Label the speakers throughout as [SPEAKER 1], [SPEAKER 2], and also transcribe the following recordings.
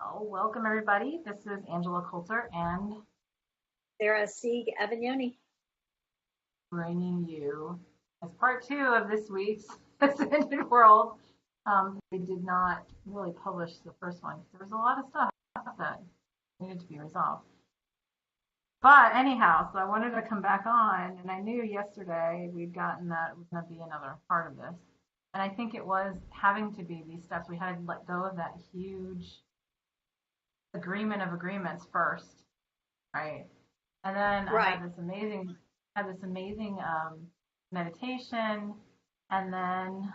[SPEAKER 1] Oh, welcome everybody. This is Angela Coulter and
[SPEAKER 2] Sarah Sieg Avignoni.
[SPEAKER 1] bringing you as part two of this week's Ascended World. We did not really publish the first one because there was a lot of stuff that needed to be resolved. But anyhow, so I wanted to come back on, and I knew yesterday we'd gotten that it was going to be another part of this. And I think it was having to be these steps. We had to let go of that huge agreement of agreements first, right? And then I
[SPEAKER 2] Right.
[SPEAKER 1] had this amazing meditation. And then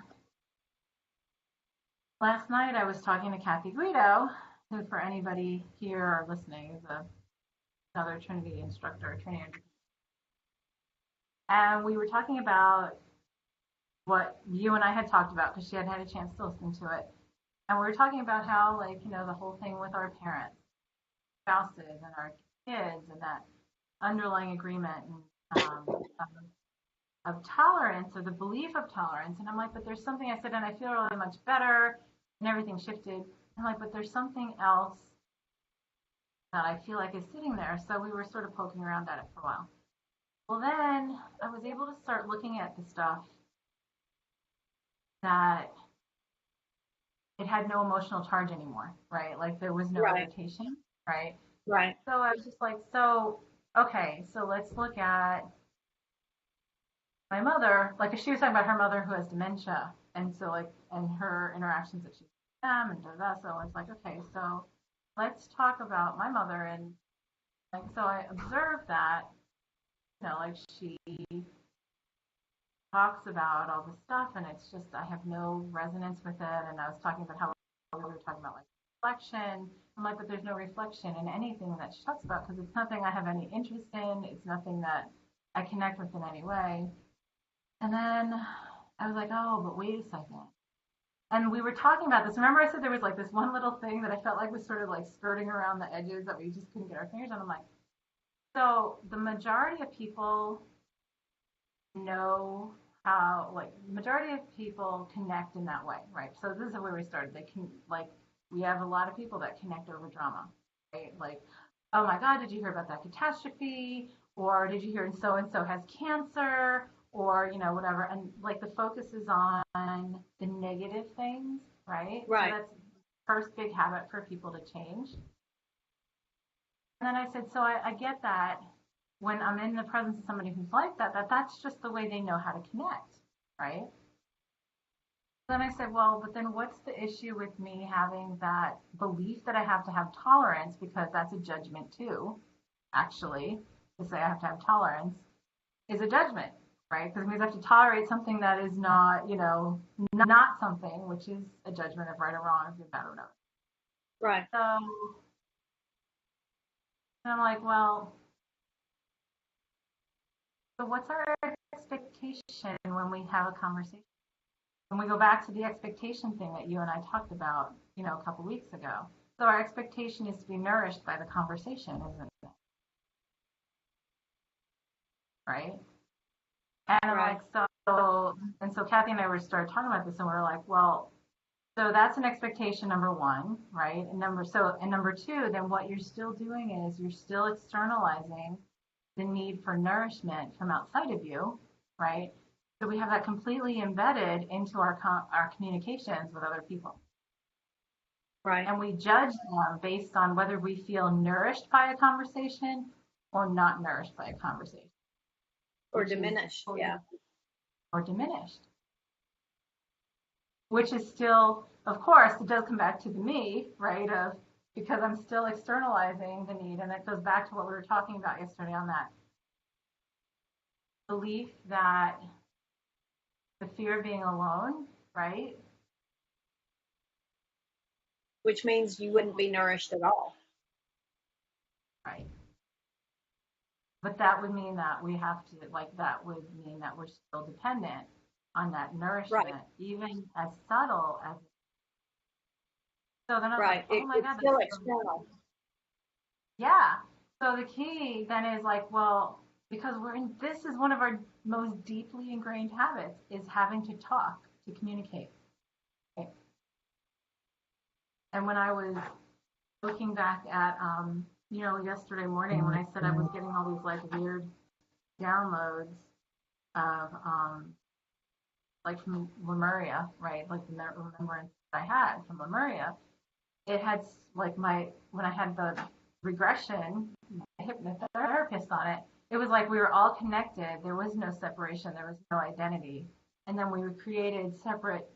[SPEAKER 1] last night I was talking to Kathy Guido, who for anybody here or listening is another Trinity instructor, Trinity. And we were talking about what you and I had talked about because she had had a chance to listen to it. And we were talking about how, like, the whole thing with our parents, spouses, and our kids, and that underlying agreement of tolerance or the belief of tolerance. And I'm like, but there's something I said, and I feel really much better, and everything shifted. I'm like, but there's something else that I feel like is sitting there. So we were sort of poking around at it for a while. Well, then I was able to start looking at the stuff that it had no emotional charge anymore, right? Like there was no
[SPEAKER 2] Right.
[SPEAKER 1] irritation, right?
[SPEAKER 2] Right.
[SPEAKER 1] So I was just like, so, okay, so let's look at my mother, like she was talking about her mother who has dementia, and so like and her interactions that she's with them and da da. So it's like, okay, so let's talk about my mother and like so I observed that, like she talks about all this stuff and it's just I have no resonance with it. And I was talking about how we were talking about like reflection. I'm like, but there's no reflection in anything that she talks about because it's nothing I have any interest in. It's nothing that I connect with in any way. And then I was like, oh, but wait a second. And we were talking about this. Remember, I said there was like this one little thing that I felt like was sort of like skirting around the edges that we just couldn't get our fingers on. I'm like, so the majority of people know how, like, the majority of people connect in that way, right? So this is where we started. They can, like, we have a lot of people that connect over drama, right? Like, oh my God, did you hear about that catastrophe? Or did you hear so and so has cancer? Or, whatever. And like the focus is on the negative things, right? So
[SPEAKER 2] Right.
[SPEAKER 1] that's the first big habit for people to change. And then I said, so I get that when I'm in the presence of somebody who's like that's just the way they know how to connect, right? Then I said, well, but then what's the issue with me having that belief that I have to have tolerance because that's a judgment too, actually, to say I have to have tolerance is a judgment, right? Because it means I have to tolerate something that is not, not something, which is a judgment of right or wrong, good, bad, or whatever.
[SPEAKER 2] Right.
[SPEAKER 1] So and I'm like, well, so what's our expectation when we have a conversation? When we go back to the expectation thing that you and I talked about, a couple weeks ago. So our expectation is to be nourished by the conversation, isn't it? Right? And I'm
[SPEAKER 2] Right.
[SPEAKER 1] like, so Kathy and I were started talking about this and we are like, well, so that's an expectation number one, right? And number two, then what you're still doing is you're still externalizing the need for nourishment from outside of you, right? So we have that completely embedded into our communications with other people.
[SPEAKER 2] Right.
[SPEAKER 1] And we judge them based on whether we feel nourished by a conversation or not nourished by a conversation,
[SPEAKER 2] Or
[SPEAKER 1] which is
[SPEAKER 2] diminish.
[SPEAKER 1] totally
[SPEAKER 2] Yeah.
[SPEAKER 1] or diminished, which is still, of course, it does come back to the me, right? Of because I'm still externalizing the need, and that goes back to what we were talking about yesterday on that belief that the fear of being alone, right?
[SPEAKER 2] Which means you wouldn't be nourished at all.
[SPEAKER 1] Right. But that would mean that we have to, like, that would mean that we're still dependent on that
[SPEAKER 2] Right.
[SPEAKER 1] nourishment, even as subtle as. So then I was like,
[SPEAKER 2] Right.
[SPEAKER 1] oh my
[SPEAKER 2] It's
[SPEAKER 1] God,
[SPEAKER 2] still
[SPEAKER 1] that's so,
[SPEAKER 2] external.
[SPEAKER 1] yeah. So the key then is like, well, because this is one of our most deeply ingrained habits is having to talk, to communicate. Right? And when I was looking back at, yesterday morning when I said I was getting all these like weird downloads of, like from Lemuria, right? Like the remembrance I had from Lemuria. It had like when I had the regression, hypnotherapist on it, it was like we were all connected. There was no separation. There was no identity. And then we created separate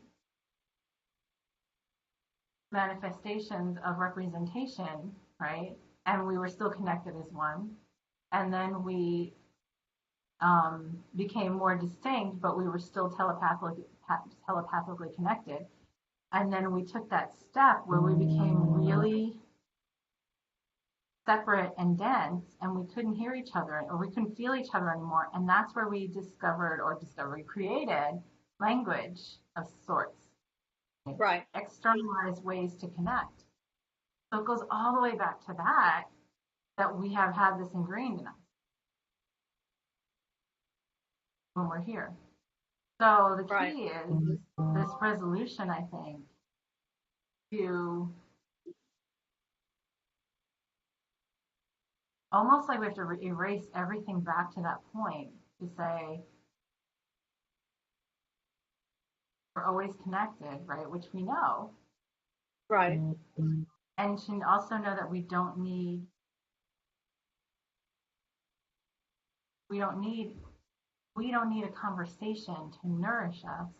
[SPEAKER 1] manifestations of representation, right? And we were still connected as one. And then we became more distinct, but we were still telepathically connected. And then we took that step where we became really separate and dense, and we couldn't hear each other, or we couldn't feel each other anymore. And that's where we created language of sorts.
[SPEAKER 2] Right.
[SPEAKER 1] Externalized ways to connect. So it goes all the way back to that we have had this ingrained in us when we're here. So the key is this resolution, I think, to almost like we have to erase everything back to that point to say we're always connected, right? Which we know.
[SPEAKER 2] Right.
[SPEAKER 1] And to also know that we don't need a conversation to nourish us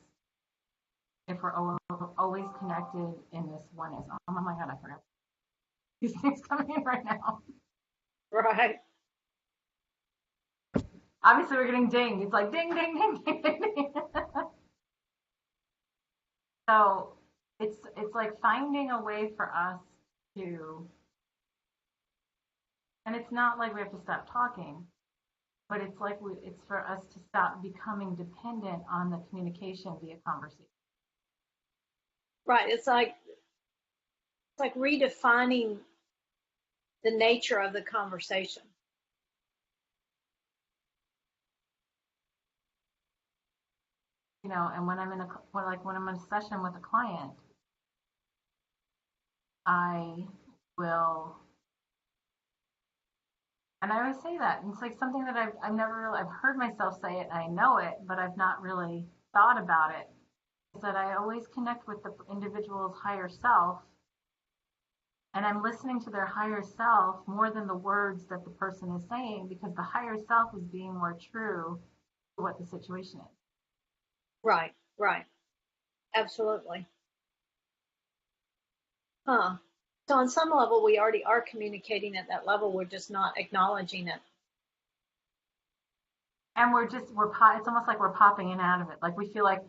[SPEAKER 1] if we're always connected in this oneness. Oh my God, I forgot. These things coming in right now.
[SPEAKER 2] Right.
[SPEAKER 1] Obviously, we're getting dinged. It's like ding, ding, ding, ding, ding, ding. So it's like finding a way for us to, and it's not like we have to stop talking, but it's like it's for us to stop becoming dependent on the communication via conversation.
[SPEAKER 2] Right. It's like redefining the nature of the conversation.
[SPEAKER 1] And when I'm in a session with a client, I will, and I always say that, and it's like something that I've heard myself say it, and I know it, but I've not really thought about it, is that I always connect with the individual's higher self, and I'm listening to their higher self more than the words that the person is saying, because the higher self is being more true to what the situation is.
[SPEAKER 2] Right. Right. Absolutely. Huh. So on some level, we already are communicating at that level. We're just not acknowledging it.
[SPEAKER 1] And it's almost like we're popping in and out of it. Like we feel like,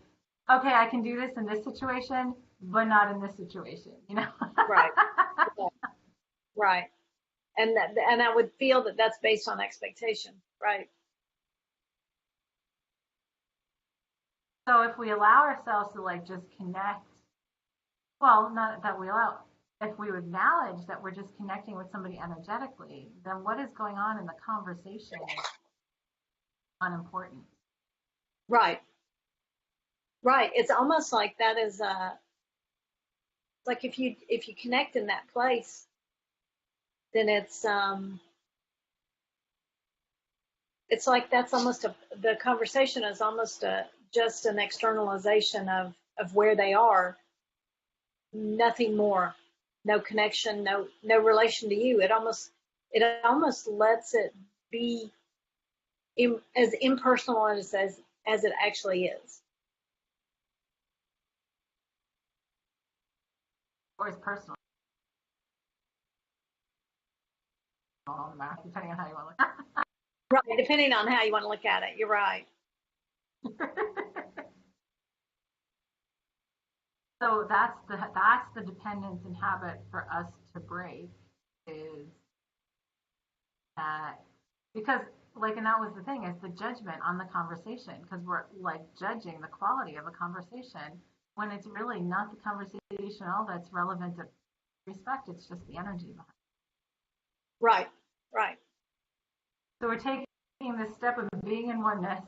[SPEAKER 1] okay, I can do this in this situation, but not in this situation,
[SPEAKER 2] Right. Right. And I would feel that that's based on expectation. Right.
[SPEAKER 1] So if we allow ourselves to like just connect, well, not that we allow, if we acknowledge that we're just connecting with somebody energetically, then what is going on in the conversation is unimportant.
[SPEAKER 2] Right. Right. It's almost like that is like if you connect in that place, then it's like that's almost the conversation is almost just an externalization of where they are, nothing more, no connection, no relation to you. It almost lets it be as impersonal as it actually is.
[SPEAKER 1] Or as personal. Depending on how you want to look at it.
[SPEAKER 2] Right, depending on how you want to look at it. You're right.
[SPEAKER 1] So that's the dependence and habit for us to break, is that, because and that was the thing, is the judgment on the conversation, because we're like judging the quality of a conversation when it's really not the conversation at all that's relevant to respect. It's just the energy behind it.
[SPEAKER 2] Right. Right.
[SPEAKER 1] So we're taking this step of being in oneness,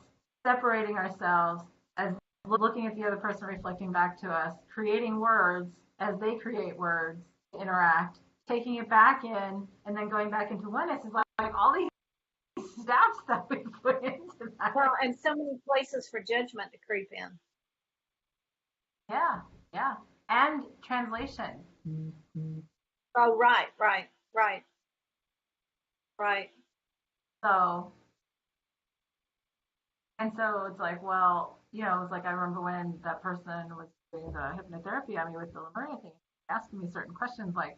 [SPEAKER 1] separating ourselves, as looking at the other person reflecting back to us, creating words as they create words to interact, taking it back in and then going back into oneness is like all these steps that we put into that.
[SPEAKER 2] Well, and so many places for judgment to creep in.
[SPEAKER 1] Yeah, yeah. And translation.
[SPEAKER 2] Oh, right.
[SPEAKER 1] So, and so it's like, well, you know, it's like I remember when that person was doing the hypnotherapy on me with the Lemuria thing, asking me certain questions like,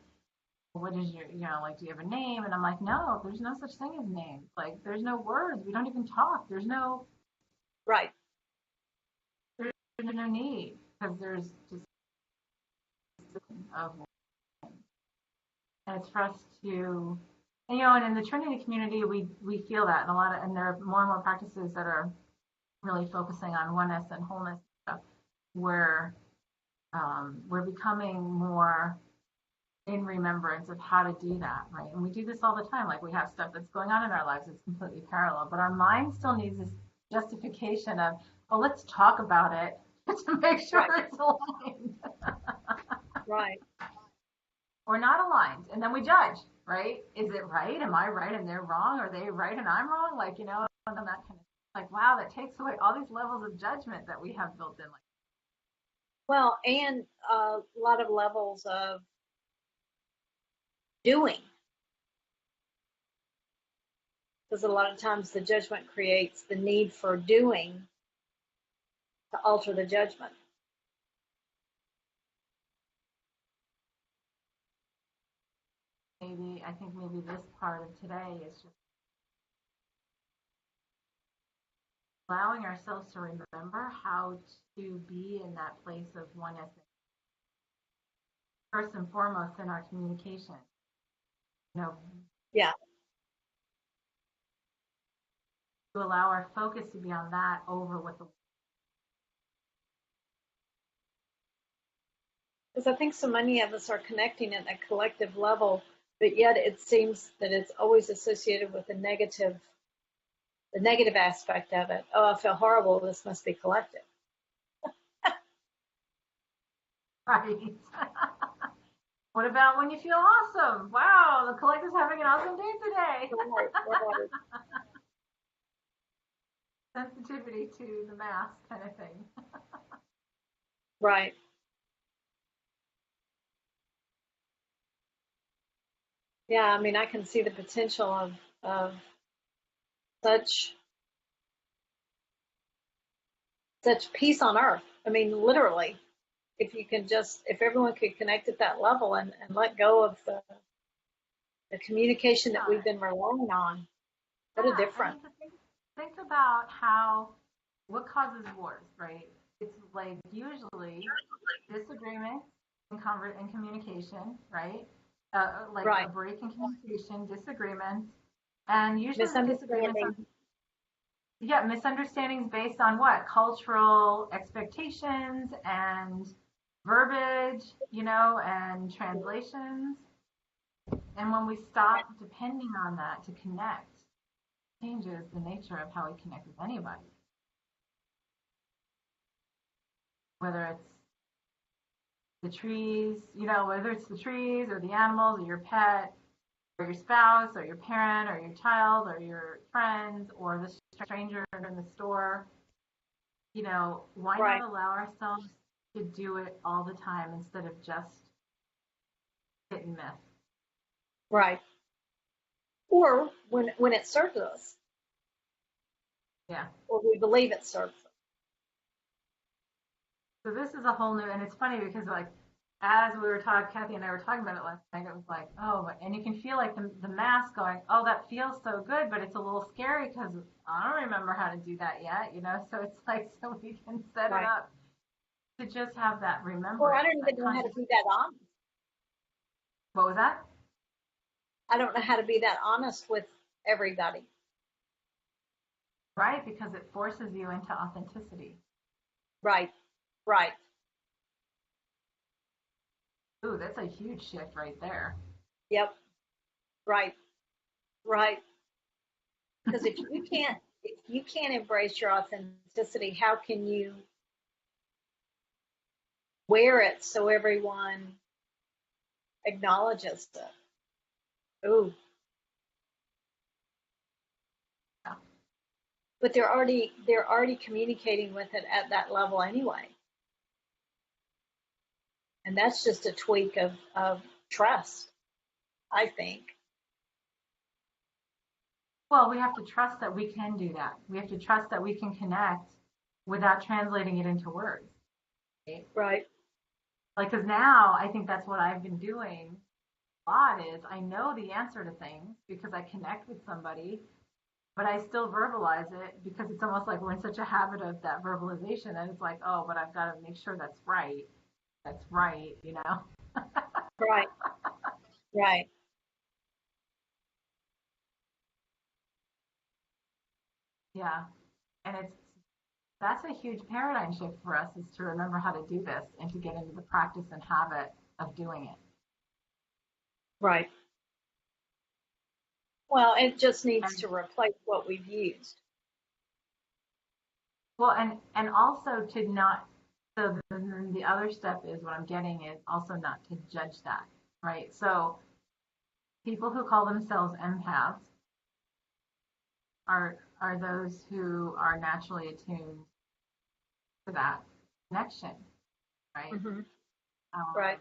[SPEAKER 1] what is your, you know, like, do you have a name? And I'm like, no, there's no such thing as names. Like, there's no words. We don't even talk. There's no need because there's just of, and it's for us to, and, you know, and in the Trinity community, we feel that, and a lot of, and there are more and more practices that are really focusing on oneness and wholeness stuff, where we're becoming more in remembrance of how to do that, right? And we do this all the time. Like we have stuff that's going on in our lives that's completely parallel, but our mind still needs this justification of, oh, let's talk about it to make sure it's aligned.
[SPEAKER 2] Right.
[SPEAKER 1] Or not aligned. And then we judge, right? Is it right? Am I right and they're wrong? Are they right and I'm wrong? Like, you know, and that kind of, like, wow, that takes away all these levels of judgment that we have built in. Like,
[SPEAKER 2] Well, and a lot of levels of doing. Because a lot of times the judgment creates the need for doing to alter the judgment.
[SPEAKER 1] maybe, I think maybe this part of today is just allowing ourselves to remember how to be in that place of oneness, first and foremost in our communication. You know,
[SPEAKER 2] Yeah.
[SPEAKER 1] to allow our focus to be on that over what the.
[SPEAKER 2] Because I think so many of us are connecting at a collective level, but yet it seems that it's always associated with the negative aspect of it. Oh, I feel horrible. This must be collective.
[SPEAKER 1] Right. What about when you feel awesome? Wow, the collective's having an awesome day today.
[SPEAKER 2] Right.
[SPEAKER 1] Sensitivity to the mass kind of thing.
[SPEAKER 2] Right. Yeah, I mean, I can see the potential of such peace on earth. I mean, literally, if you can just, if everyone could connect at that level and let go of the communication that we've been relying on, what a difference.
[SPEAKER 1] I mean, think about what causes wars, right? It's like usually disagreement in communication, right? Like
[SPEAKER 2] Right.
[SPEAKER 1] a break in communication, disagreements, and usually the disagreements are,
[SPEAKER 2] Misunderstanding.
[SPEAKER 1] yeah, misunderstandings based on what? Cultural expectations and verbiage, you know, and translations. And when we stop depending on that to connect, it changes the nature of how we connect with anybody. Whether it's the trees, you know, whether it's the trees or the animals or your pet or your spouse or your parent or your child or your friends or the stranger in the store, you know, why
[SPEAKER 2] Right.
[SPEAKER 1] not allow ourselves to do it all the time instead of just hit and miss?
[SPEAKER 2] Right. Or when it serves us,
[SPEAKER 1] Yeah.
[SPEAKER 2] or we believe it serves us.
[SPEAKER 1] So this is a whole new, and it's funny because like as we were talking, Kathy and I were talking about it last night, it was like, oh, and you can feel like the mask going, oh, that feels so good, but it's a little scary because I don't remember how to do that yet, you know? So it's like, so we can set it up to just have that remembrance.
[SPEAKER 2] Or I don't even know how to be that honest.
[SPEAKER 1] What was that?
[SPEAKER 2] I don't know how to be that honest with everybody.
[SPEAKER 1] Right, because it forces you into authenticity.
[SPEAKER 2] Right.
[SPEAKER 1] Ooh, that's a huge shift right there.
[SPEAKER 2] Yep. Right. Because if you can't embrace your authenticity, how can you wear it so everyone acknowledges it. Ooh.
[SPEAKER 1] Yeah.
[SPEAKER 2] But they're already communicating with it at that level anyway. And that's just a tweak of trust, I think.
[SPEAKER 1] Well, we have to trust that we can do that. We have to trust that we can connect without translating it into words. Right?
[SPEAKER 2] Right.
[SPEAKER 1] Like, because now I think that's what I've been doing a lot is I know the answer to things because I connect with somebody, but I still verbalize it because it's almost like we're in such a habit of that verbalization that it's like, oh, but I've got to make sure that's right. That's right, you know?
[SPEAKER 2] Right. Right.
[SPEAKER 1] Yeah. And that's a huge paradigm shift for us is to remember how to do this and to get into the practice and habit of doing it.
[SPEAKER 2] Right. Well, it just needs
[SPEAKER 1] And
[SPEAKER 2] to replace what we've used.
[SPEAKER 1] well, and also to not so the other step is what I'm getting is also not to judge that, right? So people who call themselves empaths are those who are naturally attuned to that connection, right?
[SPEAKER 2] Hmm.
[SPEAKER 1] Um,
[SPEAKER 2] Right.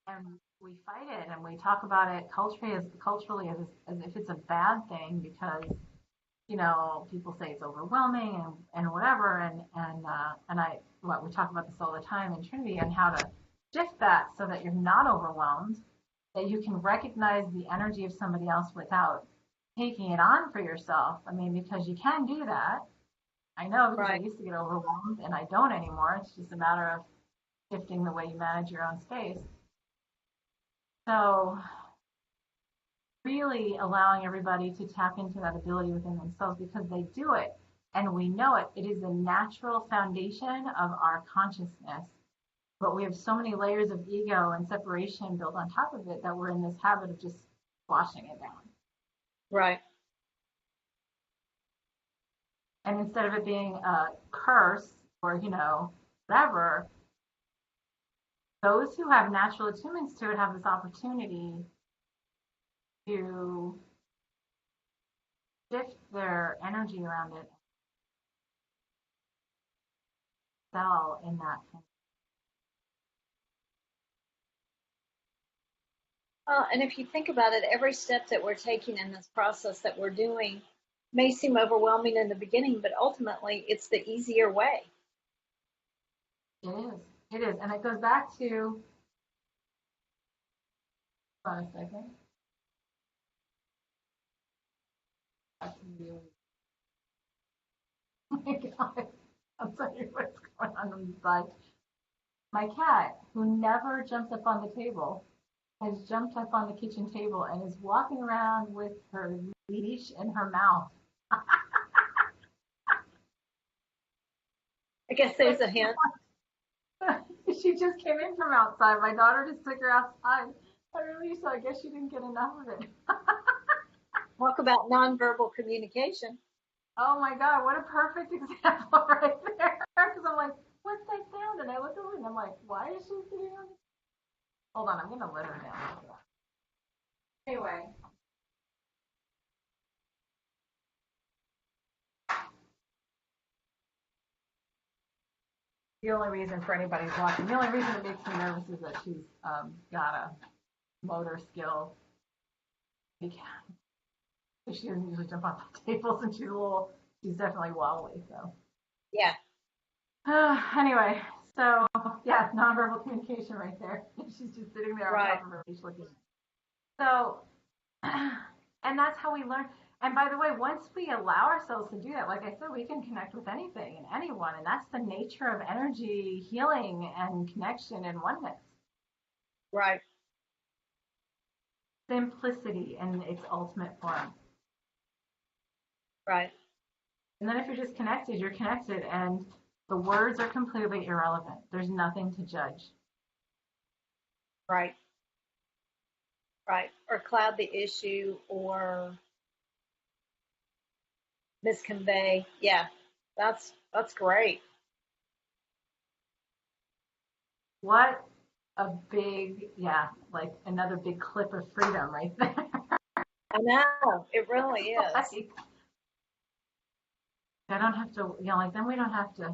[SPEAKER 1] and we fight it and we talk about it culturally as if it's a bad thing because people say it's overwhelming and whatever and I what we talk about this all the time in Trinity and how to shift that so that you're not overwhelmed, that you can recognize the energy of somebody else without taking it on for yourself. I mean, because you can do that. I know because I
[SPEAKER 2] Right.
[SPEAKER 1] used to get overwhelmed and I don't anymore. It's just a matter of shifting the way you manage your own space. So really allowing everybody to tap into that ability within themselves because they do it and we know it. It is a natural foundation of our consciousness. But we have so many layers of ego and separation built on top of it that we're in this habit of just squashing it down.
[SPEAKER 2] Right.
[SPEAKER 1] And instead of it being a curse or, whatever, those who have natural attunements to it have this opportunity to shift their energy around it, sell in that.
[SPEAKER 2] And if you think about it, every step that we're taking in this process that we're doing may seem overwhelming in the beginning, but ultimately it's the easier way.
[SPEAKER 1] It is. It is. And it goes back to, hold on a second. Back to the, oh my God. I'm sorry, what's going on the side? My cat, who never jumps up on the table, has jumped up on the kitchen table and is walking around with her leash in her mouth.
[SPEAKER 2] I guess there's a hint.
[SPEAKER 1] She just came in from outside. My daughter just took her outside. I really, so I guess she didn't get enough of it.
[SPEAKER 2] Talk about nonverbal communication.
[SPEAKER 1] Oh my God, what a perfect example right there. Because I'm like, what's that sound? And I look over and I'm like, why is she sitting on the... Hold on, I'm going to let her down. Anyway. The only reason for anybody watching, the only reason it makes me nervous is that she's got a motor skill. She doesn't usually jump off the tables and she's definitely wobbly, so.
[SPEAKER 2] Yeah.
[SPEAKER 1] Anyway, so yeah, nonverbal communication right there. She's just sitting there on
[SPEAKER 2] Right.
[SPEAKER 1] top of her leash looking. So, and that's how we learn. And by the way, once we allow ourselves to do that, like I said, we can connect with anything and anyone. And that's the nature of energy healing and connection and oneness.
[SPEAKER 2] Right.
[SPEAKER 1] Simplicity in its ultimate form.
[SPEAKER 2] Right.
[SPEAKER 1] And then if you're just connected, you're connected. And the words are completely irrelevant. There's nothing to judge.
[SPEAKER 2] Right. Right. Or cloud the issue or misconvey. Yeah. That's great.
[SPEAKER 1] What a big, yeah, like another big clip of freedom right there.
[SPEAKER 2] I know, it really is.
[SPEAKER 1] Like, I don't have to, like then we don't have to,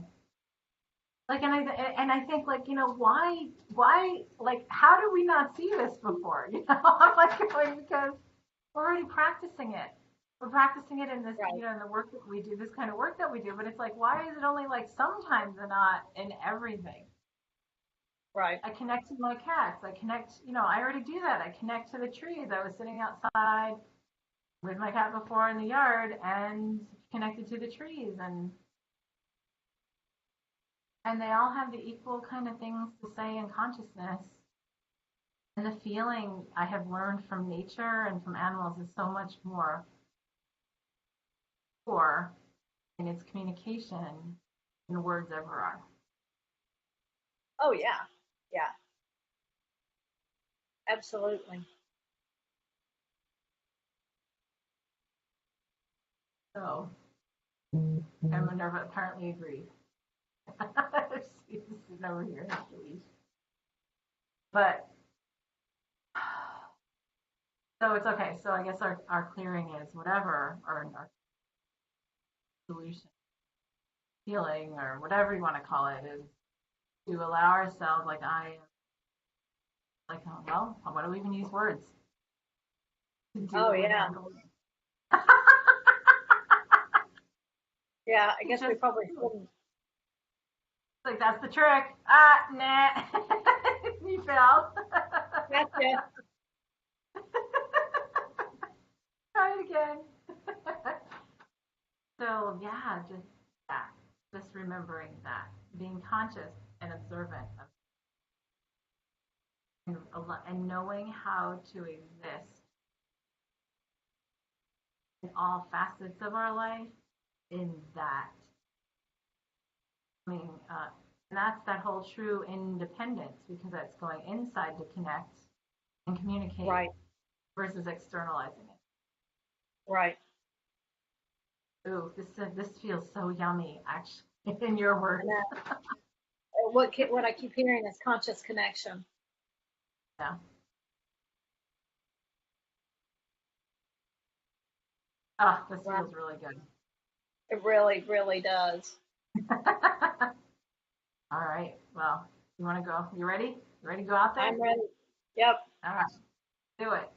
[SPEAKER 1] like, and I think like, why, like, how do we not see this before? I'm like going because we're already practicing it. We're practicing it in this,
[SPEAKER 2] Right,
[SPEAKER 1] in the work that we do, this kind of work that we do. But it's like, why is it only like sometimes and not in everything?
[SPEAKER 2] right.
[SPEAKER 1] I connect to my cats. I connect, I already do that. I connect to the trees. I was sitting outside with my cat before in the yard and connected to the trees, and they all have the equal kind of things to say in consciousness. And the feeling I have learned from nature and from animals is so much more pure in its communication than words ever are.
[SPEAKER 2] Oh yeah, yeah, absolutely.
[SPEAKER 1] So, and Minerva apparently agrees. She's over here, Louise. But so it's okay. So I guess our clearing is whatever, or our solution, healing, or whatever you want to call it, is to allow ourselves, like well, why do we even use words? To do
[SPEAKER 2] Oh
[SPEAKER 1] what we
[SPEAKER 2] yeah,
[SPEAKER 1] have going.
[SPEAKER 2] yeah. I guess we
[SPEAKER 1] Just
[SPEAKER 2] probably shouldn't.
[SPEAKER 1] like that's the trick. Ah, nah. You fell.
[SPEAKER 2] Gotcha.
[SPEAKER 1] Try it again. So yeah, just that. Just remembering that. Being conscious and observant of and knowing how to exist in all facets of our life in that. I mean, and that's that whole true independence because that's going inside to connect and communicate
[SPEAKER 2] Right,
[SPEAKER 1] versus externalizing
[SPEAKER 2] right.
[SPEAKER 1] it. Ooh, this feels so yummy, actually, in your
[SPEAKER 2] I
[SPEAKER 1] words.
[SPEAKER 2] know. What I keep hearing is conscious connection.
[SPEAKER 1] Yeah. Oh, this
[SPEAKER 2] Right.
[SPEAKER 1] feels really good.
[SPEAKER 2] It really, really does.
[SPEAKER 1] All right. Well, you want to go? You ready? You ready to go out there?
[SPEAKER 2] I'm ready. Yep.
[SPEAKER 1] All right. Do it.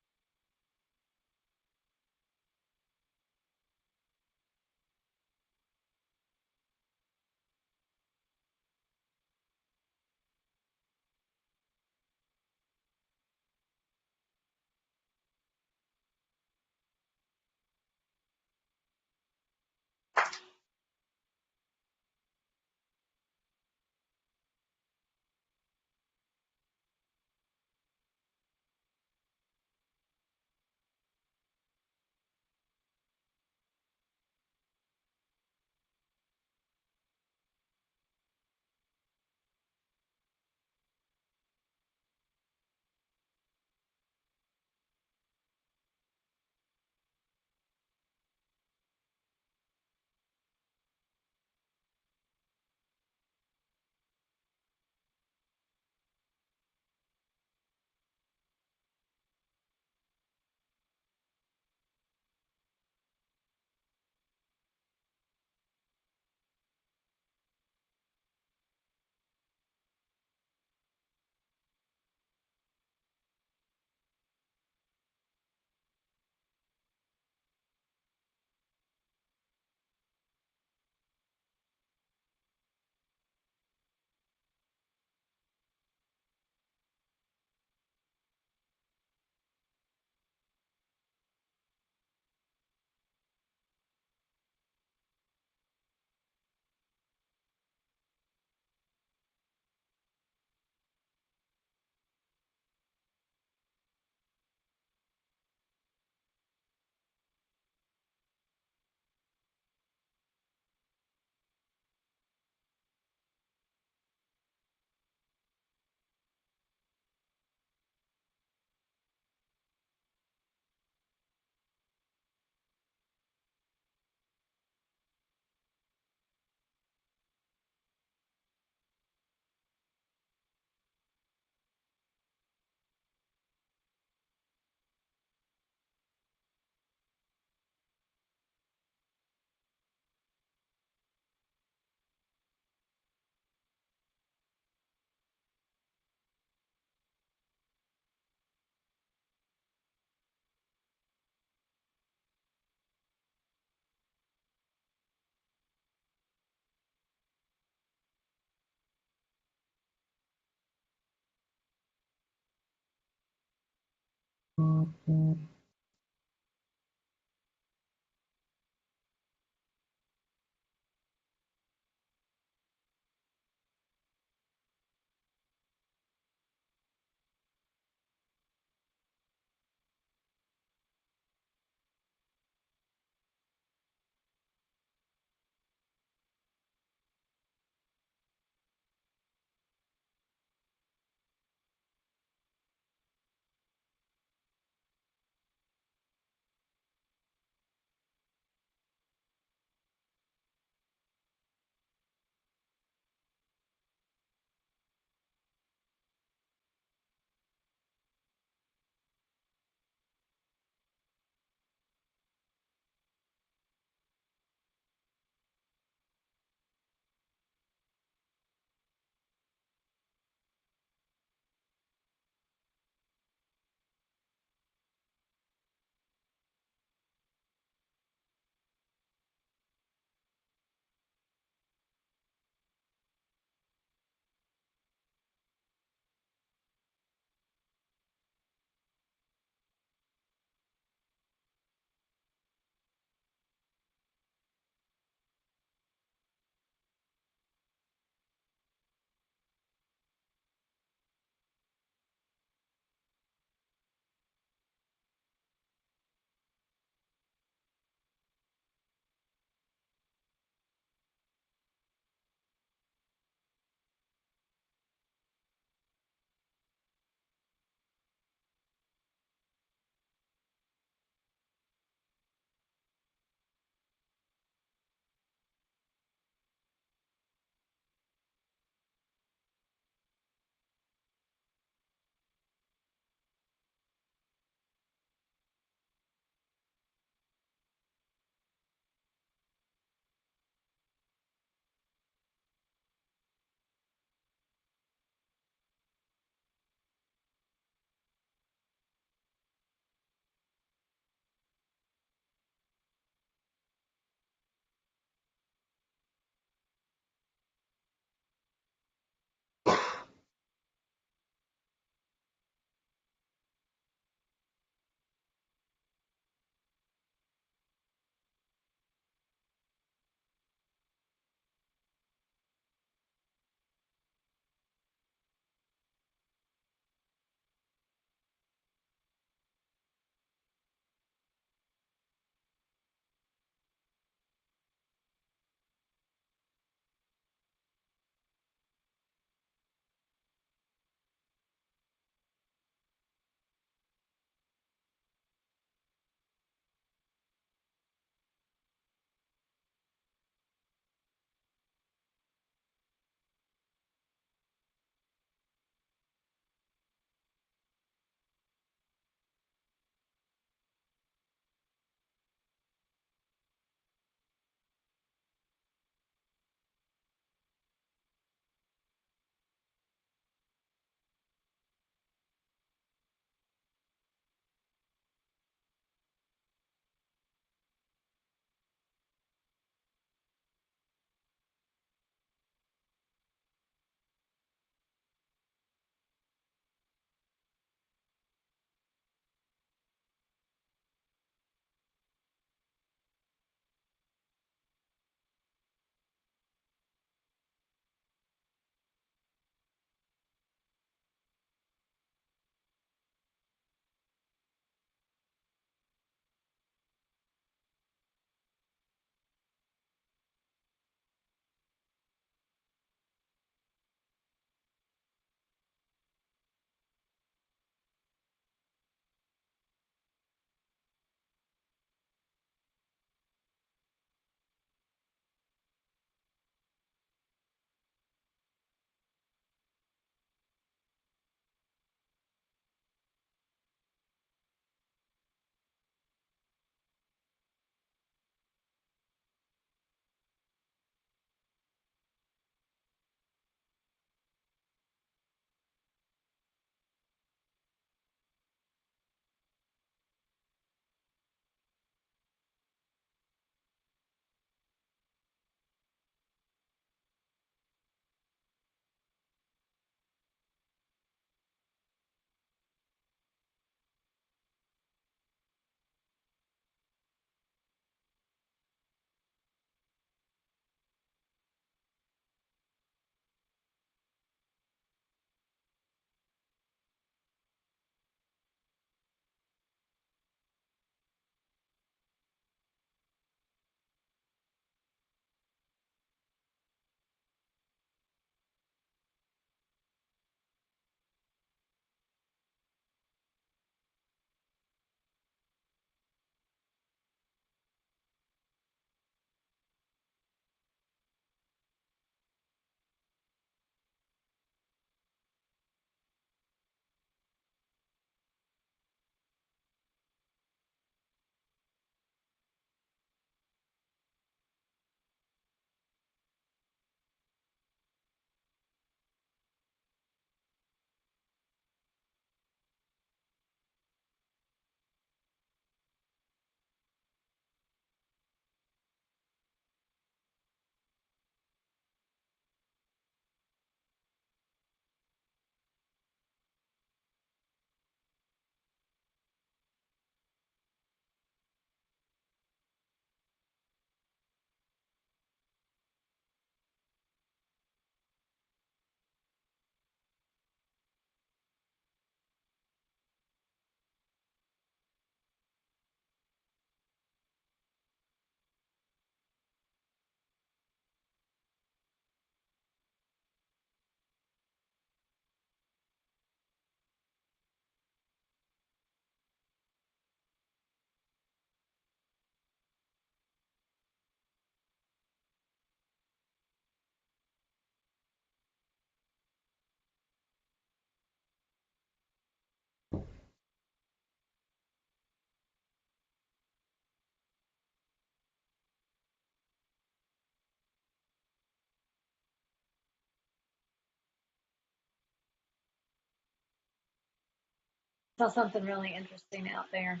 [SPEAKER 2] saw something really interesting out there.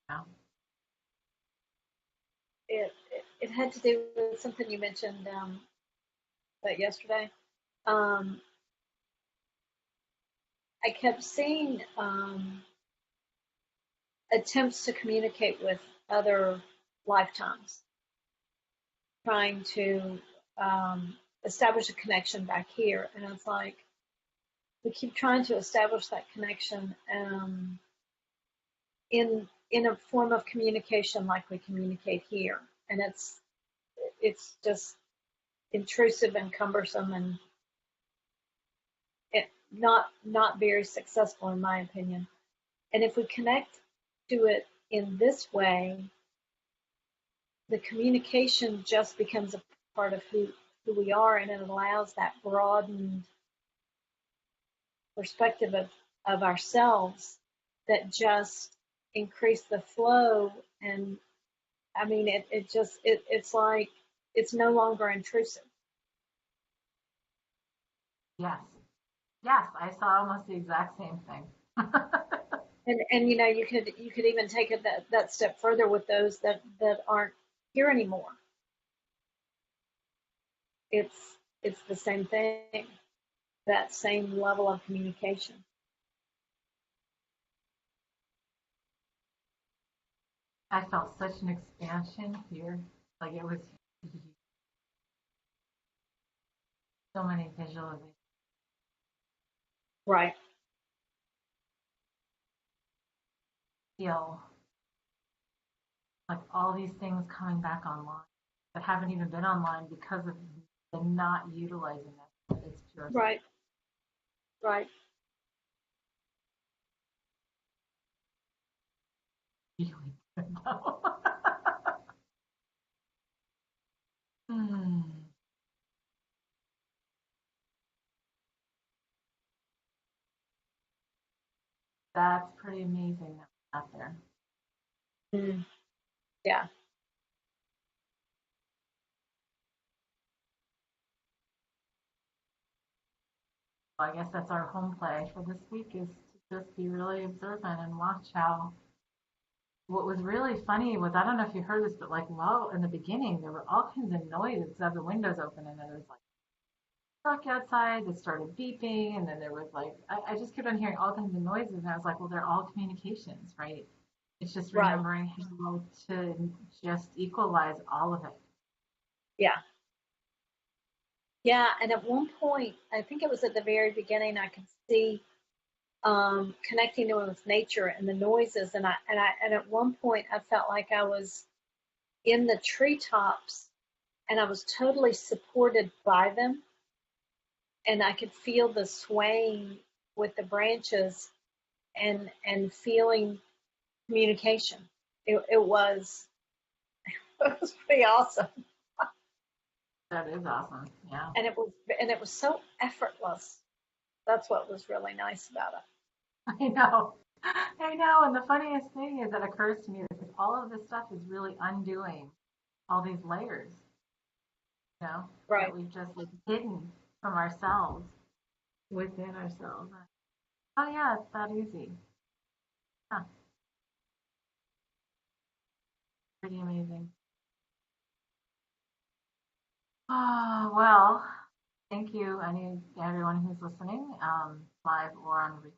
[SPEAKER 1] Yeah.
[SPEAKER 2] It had to do with something you mentioned that yesterday. Um, I kept seeing attempts to communicate with other lifetimes, trying to establish a connection back here. And it's like we keep trying to establish that connection in a form of communication like we communicate here, and it's just intrusive and cumbersome and it not very successful in my opinion. And if we connect to it in this way, the communication just becomes a part of who we are, and it allows that broadened perspective of ourselves that just increase the flow. And I mean it's like it's no longer intrusive.
[SPEAKER 1] Yes. Yes, I saw almost the exact same thing.
[SPEAKER 2] And you know you could even take it that step further with those that aren't here anymore. It's the same thing, that same level of communication.
[SPEAKER 1] I felt such an expansion here. Like it was so many visualizations.
[SPEAKER 2] Right.
[SPEAKER 1] Feel like all these things coming back online that haven't even been online because of the not utilizing it. It's pure
[SPEAKER 2] Right. Right.
[SPEAKER 1] really good though. Hmm. That's pretty amazing that out there.
[SPEAKER 2] Mm, yeah.
[SPEAKER 1] Well, I guess that's our home play for this week is to just be really observant and watch how what was really funny was I don't know if you heard this, but like low in the beginning there were all kinds of noises as the windows open and then there was like truck outside that started beeping and then there was like I just kept on hearing all kinds of noises and I was like, well, they're all communications, right? It's just
[SPEAKER 2] Right.
[SPEAKER 1] remembering how to just equalize all of it.
[SPEAKER 2] Yeah. Yeah. And at one point, I think it was at the very beginning, I could see connecting to it with nature and the noises, and at one point I felt like I was in the treetops and I was totally supported by them, and I could feel the swaying with the branches and feeling communication. It was it was pretty awesome,
[SPEAKER 1] That is awesome. Yeah.
[SPEAKER 2] and it was so effortless. That's what was really nice about it.
[SPEAKER 1] I know. I know. And the funniest thing is that occurs to me because all of this stuff is really undoing all these layers, that
[SPEAKER 2] Right.
[SPEAKER 1] we've just like hidden from ourselves within ourselves. Oh yeah, it's that easy. Huh, pretty amazing. Oh, well, thank you, everyone who's listening, live or on replay.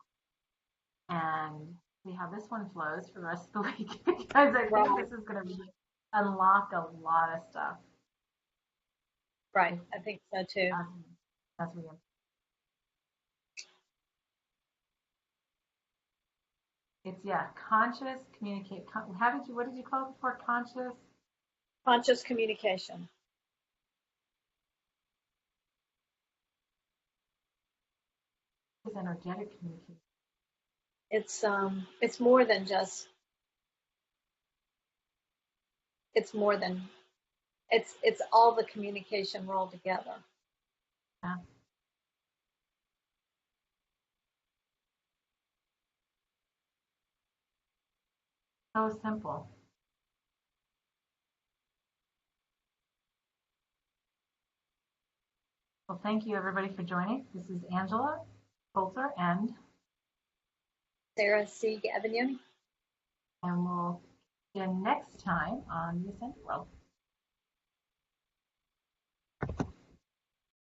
[SPEAKER 1] And see how this one flows for the rest of the week because I think
[SPEAKER 2] Right.
[SPEAKER 1] this is going to unlock a lot of stuff
[SPEAKER 2] Right. I think so too.
[SPEAKER 1] as, as we it's yeah, conscious communicate. What did you call it before? Conscious
[SPEAKER 2] Conscious communication.
[SPEAKER 1] is energetic communication.
[SPEAKER 2] It's more than just it's more than it's all the communication rolled together.
[SPEAKER 1] Yeah, so simple. Well, thank you everybody for joining. This is Angela Coulter and
[SPEAKER 2] Sarah C. Gavignoni.
[SPEAKER 1] And we'll see you next time on the Ascended World.